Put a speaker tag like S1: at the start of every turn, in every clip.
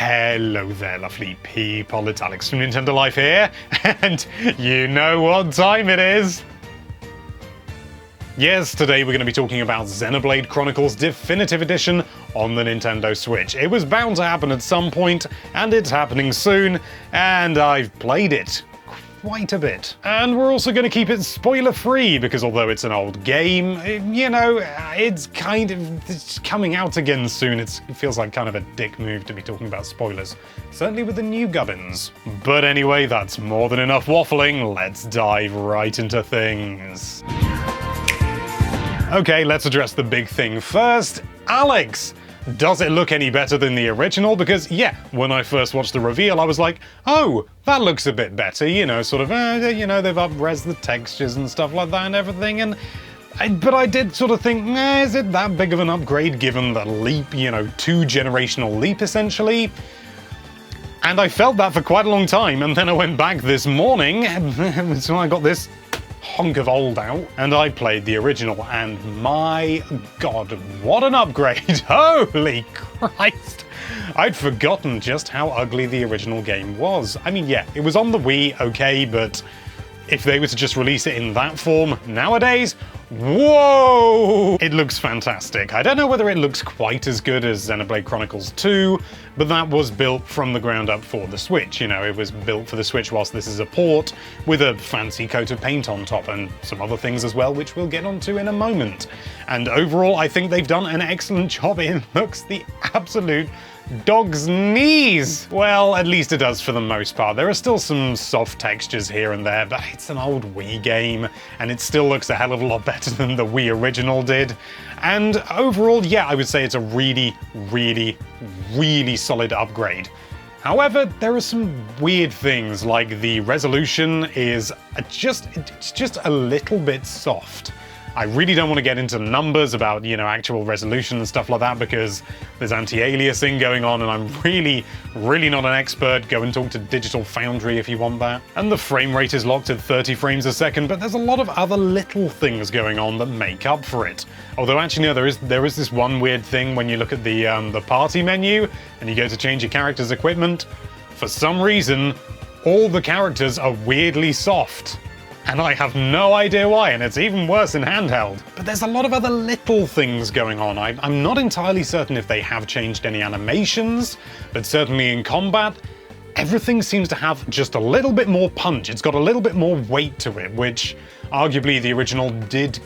S1: Hello there, lovely people. It's Alex from Nintendo Life here, and you know what time it is. Yes, today we're going to be talking about Xenoblade Chronicles Definitive Edition on the Nintendo Switch. It was bound to happen at some point, and it's happening soon, and I've played it quite a bit. And we're also going to keep it spoiler-free, because although it's an old game, you know, it's coming out again soon. It feels like kind of a dick move to be talking about spoilers. Certainly with the new gubbins. But anyway, that's more than enough waffling. Let's dive right into things. Okay, let's address the big thing first. Alex! Does it look any better than the original? Because, yeah, when I first watched the reveal, I was like, oh, that looks a bit better, you know, sort of, you know, they've up-res the textures and stuff like that and everything, but I did sort of think, is it that big of an upgrade given the leap, you know, 2-generational leap, essentially? And I felt that for quite a long time, and then I went back this morning, and so I got this hunk of old out, and I played the original, and my god, what an upgrade! Holy Christ! I'd forgotten just how ugly the original game was. I mean, yeah, it was on the Wii, okay, but if they were to just release it in that form nowadays, whoa! It looks fantastic. I don't know whether it looks quite as good as Xenoblade Chronicles 2, but that was built from the ground up for the Switch. You know, it was built for the Switch whilst this is a port, with a fancy coat of paint on top and some other things as well, which we'll get onto in a moment. And overall, I think they've done an excellent job. It looks the absolute dog's knees! Well, at least it does for the most part. There are still some soft textures here and there, but it's an old Wii game, and it still looks a hell of a lot better than the Wii original did. And overall, yeah, I would say it's a really, really, really solid upgrade. However, there are some weird things, like the resolution is just a little bit soft. I really don't want to get into numbers about, you know, actual resolution and stuff like that, because there's anti-aliasing going on, and I'm really, really not an expert. Go and talk to Digital Foundry if you want that. And the frame rate is locked at 30 frames a second, but there's a lot of other little things going on that make up for it. Although actually, no, there is this one weird thing when you look at the party menu, and you go to change your character's equipment. For some reason, all the characters are weirdly soft. And I have no idea why, and it's even worse in handheld. But there's a lot of other little things going on. I'm not entirely certain if they have changed any animations, but certainly in combat, everything seems to have just a little bit more punch. It's got a little bit more weight to it, which arguably the original did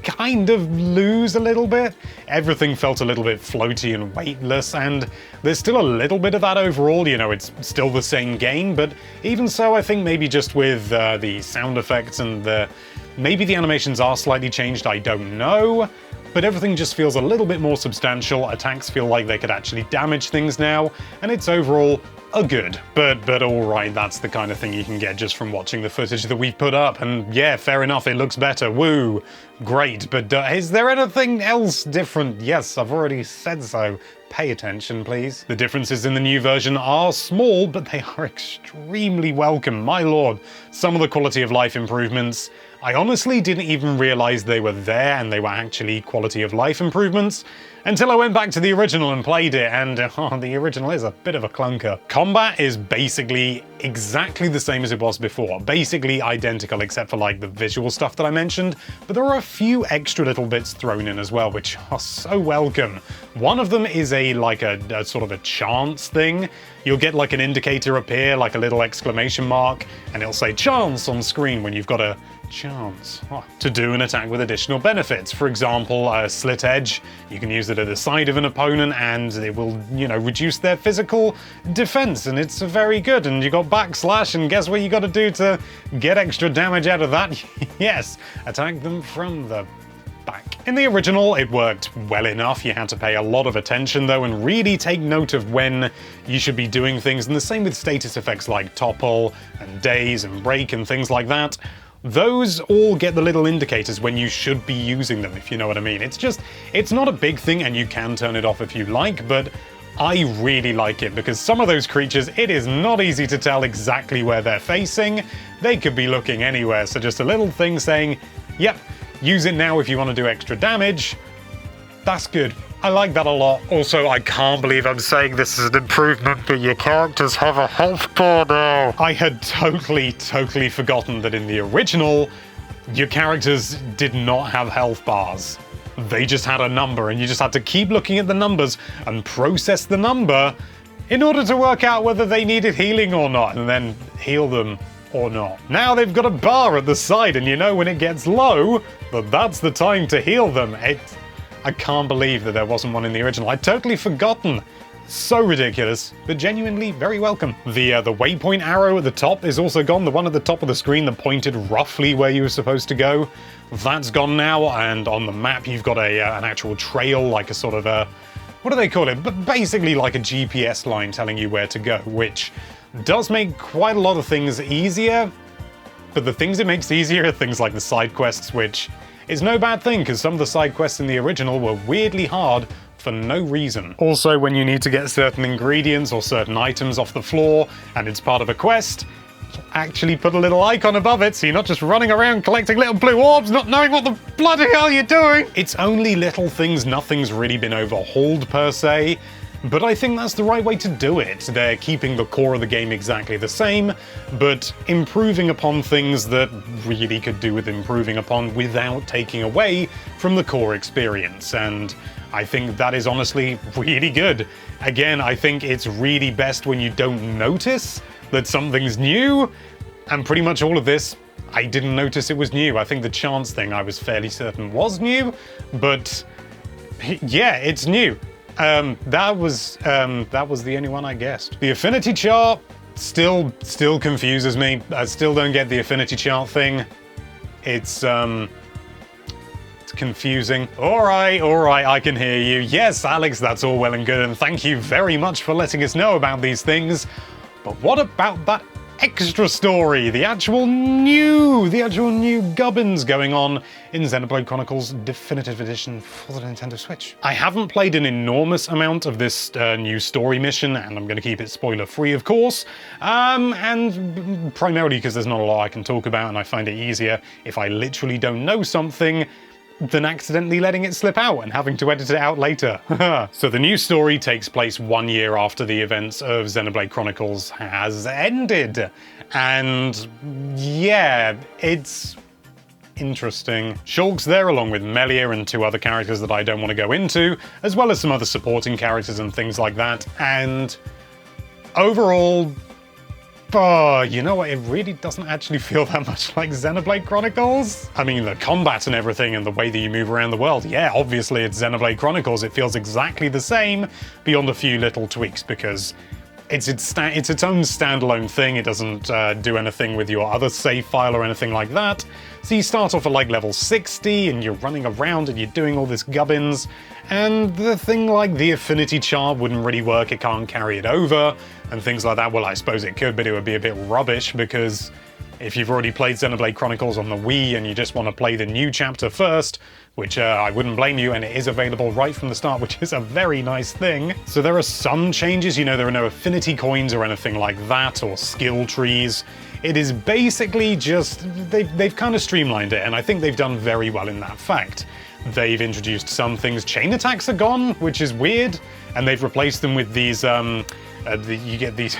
S1: kind of lose a little bit. Everything felt a little bit floaty and weightless, and there's still a little bit of that overall. You know, it's still the same game, but even so, I think maybe just with the sound effects and maybe the animations are slightly changed, I don't know. But everything just feels a little bit more substantial. Attacks feel like they could actually damage things now, and it's overall a good. But alright, that's the kind of thing you can get just from watching the footage that we've put up. And yeah, fair enough, it looks better. Woo! Great, but is there anything else different? Yes, I've already said so. Pay attention, please. The differences in the new version are small, but they are extremely welcome. My lord, some of the quality of life improvements, I honestly didn't even realize they were there and they were actually quality of life improvements until I went back to the original and played it, and the original is a bit of a clunker. Combat is basically exactly the same as it was before, basically identical except for like the visual stuff that I mentioned, but there are a few extra little bits thrown in as well, which are so welcome. One of them is a sort of a chance thing. You'll get like an indicator appear, like a little exclamation mark, and it'll say chance on screen when you've got a chance to do an attack with additional benefits. For example, a slit edge, you can use it at the side of an opponent and it will, you know, reduce their physical defense, and it's very good. And you got backslash, and guess what you got to do to get extra damage out of that? Yes, attack them from the back. In the original, it worked well enough. You had to pay a lot of attention though and really take note of when you should be doing things, and the same with status effects like topple and daze and break and things like that. Those all get the little indicators when you should be using them, if you know what I mean. It's not a big thing, and you can turn it off if you like, but I really like it because some of those creatures, it is not easy to tell exactly where they're facing. They could be looking anywhere, so just a little thing saying, yep, use it now if you want to do extra damage. That's good. I like that a lot. Also, I can't believe I'm saying this is an improvement, but your characters have a health bar now. I had totally forgotten that in the original, your characters did not have health bars. They just had a number, and you just had to keep looking at the numbers and process the number in order to work out whether they needed healing or not, and then heal them or not. Now they've got a bar at the side, and you know when it gets low, that's the time to heal them. I can't believe that there wasn't one in the original. I'd totally forgotten. So ridiculous, but genuinely very welcome. The waypoint arrow at the top is also gone. The one at the top of the screen that pointed roughly where you were supposed to go, that's gone now. And on the map, you've got an actual trail, like a sort of a, what do they call it? But basically like a GPS line telling you where to go, which does make quite a lot of things easier. But the things it makes easier are things like the side quests, which is no bad thing, because some of the side quests in the original were weirdly hard for no reason. Also, when you need to get certain ingredients or certain items off the floor, and it's part of a quest, you'll actually put a little icon above it, so you're not just running around collecting little blue orbs, not knowing what the bloody hell you're doing! It's only little things, nothing's really been overhauled per se, but I think that's the right way to do it. They're keeping the core of the game exactly the same, but improving upon things that really could do with improving upon without taking away from the core experience, and I think that is honestly really good. Again, I think it's really best when you don't notice that something's new, and pretty much all of this, I didn't notice it was new. I think the chance thing I was fairly certain was new, but yeah, it's new. That was the only one I guessed. The affinity chart still confuses me. I still don't get the affinity chart thing. It's confusing. All right, I can hear you. Yes, Alex, that's all well and good, and thank you very much for letting us know about these things. But what about that extra story, the actual new gubbins going on in Xenoblade Chronicles Definitive Edition for the Nintendo Switch? I haven't played an enormous amount of this new story mission, and I'm going to keep it spoiler-free, of course, and primarily because there's not a lot I can talk about, and I find it easier if I literally don't know something than accidentally letting it slip out and having to edit it out later. So the new story takes place 1 year after the events of Xenoblade Chronicles has ended. And yeah, it's interesting. Shulk's there along with Melia and 2 other characters that I don't want to go into, as well as some other supporting characters and things like that. And overall, you know what, it really doesn't actually feel that much like Xenoblade Chronicles. I mean, the combat and everything and the way that you move around the world, yeah, obviously it's Xenoblade Chronicles. It feels exactly the same, beyond a few little tweaks, because it's its own standalone thing. It doesn't do anything with your other save file or anything like that. So you start off at like level 60 and you're running around and you're doing all this gubbins, and the thing like the affinity chart wouldn't really work. It can't carry it over and things like that. Well, I suppose it could, but it would be a bit rubbish, because if you've already played Xenoblade Chronicles on the Wii and you just want to play the new chapter first, which I wouldn't blame you, and it is available right from the start, which is a very nice thing. So there are some changes, you know, there are no affinity coins or anything like that, or skill trees. It is basically just, they've kind of streamlined it, and I think they've done very well in that fact. They've introduced some things. Chain attacks are gone, which is weird, and they've replaced them with these, you get these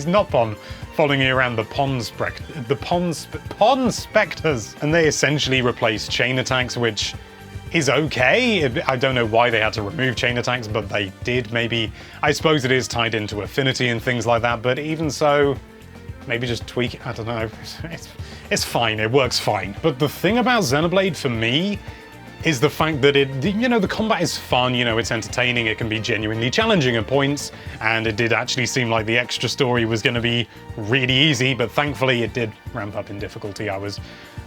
S1: Nopon following you around, the Pond Spectres, and they essentially replace chain attacks, which is okay. I don't know why they had to remove chain attacks, but they did. Maybe, I suppose it is tied into affinity and things like that, but even so, maybe just tweak it. I don't know. It's fine. It works fine. But the thing about Xenoblade for me is the fact that the combat is fun, it's entertaining, it can be genuinely challenging at points, and it did actually seem like the extra story was going to be really easy, but thankfully it did ramp up in difficulty. I was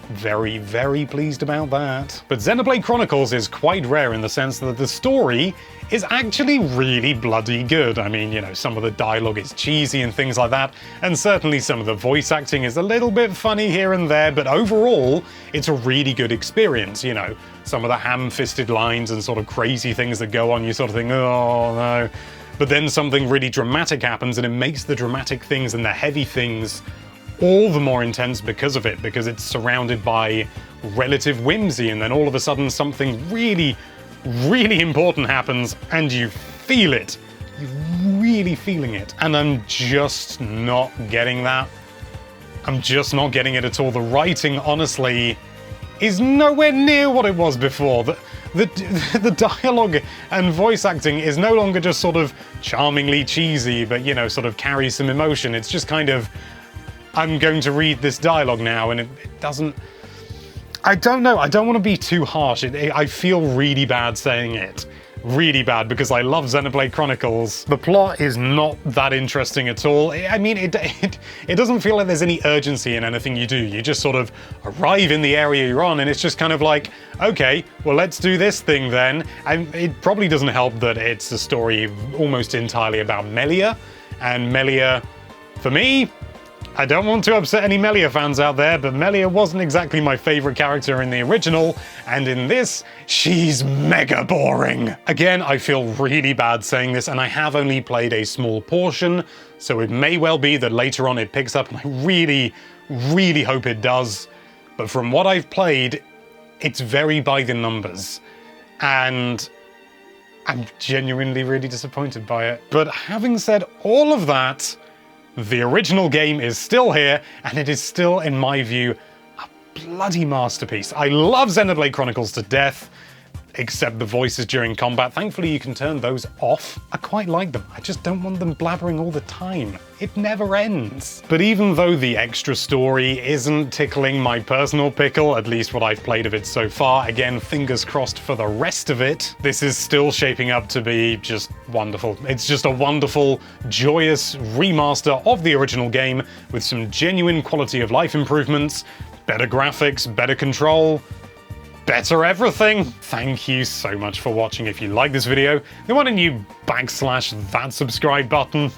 S1: very, very pleased about that. But Xenoblade Chronicles is quite rare in the sense that the story is actually really bloody good. I mean, some of the dialogue is cheesy and things like that, and certainly some of the voice acting is a little bit funny here and there, but overall, it's a really good experience, Some of the ham-fisted lines and sort of crazy things that go on, you sort of think, oh no. But then something really dramatic happens, and it makes the dramatic things and the heavy things all the more intense because of it, because it's surrounded by relative whimsy, and then all of a sudden something really, really important happens and you feel it. You're really feeling it. And I'm just not getting that. I'm just not getting it at all. The writing, honestly, is nowhere near what it was before. The dialogue and voice acting is no longer just sort of charmingly cheesy, but, you know, sort of carries some emotion. It's just kind of, I'm going to read this dialogue now, and it doesn't... I don't know. I don't want to be too harsh. I feel really bad saying it. Really bad, because I love Xenoblade Chronicles. The plot is not that interesting at all. I mean, it doesn't feel like there's any urgency in anything you do. You just sort of arrive in the area you're on, and it's just kind of like, okay, well, let's do this thing then. And it probably doesn't help that it's a story almost entirely about Melia. And Melia, for me, I don't want to upset any Melia fans out there, but Melia wasn't exactly my favorite character in the original, and in this, she's mega boring. Again, I feel really bad saying this, and I have only played a small portion, so it may well be that later on it picks up, and I really, really hope it does. But from what I've played, it's very by the numbers, and I'm genuinely really disappointed by it. But having said all of that, the original game is still here, and it is still, in my view, a bloody masterpiece. I love Xenoblade Chronicles to death, except the voices during combat. Thankfully, you can turn those off. I quite like them. I just don't want them blabbering all the time. It never ends. But even though the extra story isn't tickling my personal pickle, at least what I've played of it so far, again, fingers crossed for the rest of it, this is still shaping up to be just wonderful. It's just a wonderful, joyous remaster of the original game with some genuine quality of life improvements, better graphics, better control, better everything. Thank you so much for watching. If you like this video, then why don't you / that subscribe button?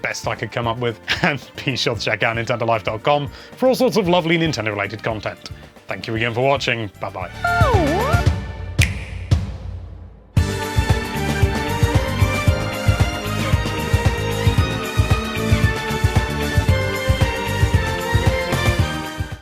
S1: Best I could come up with. And be sure to check out nintendolife.com for all sorts of lovely Nintendo related content. Thank you again for watching. Bye bye.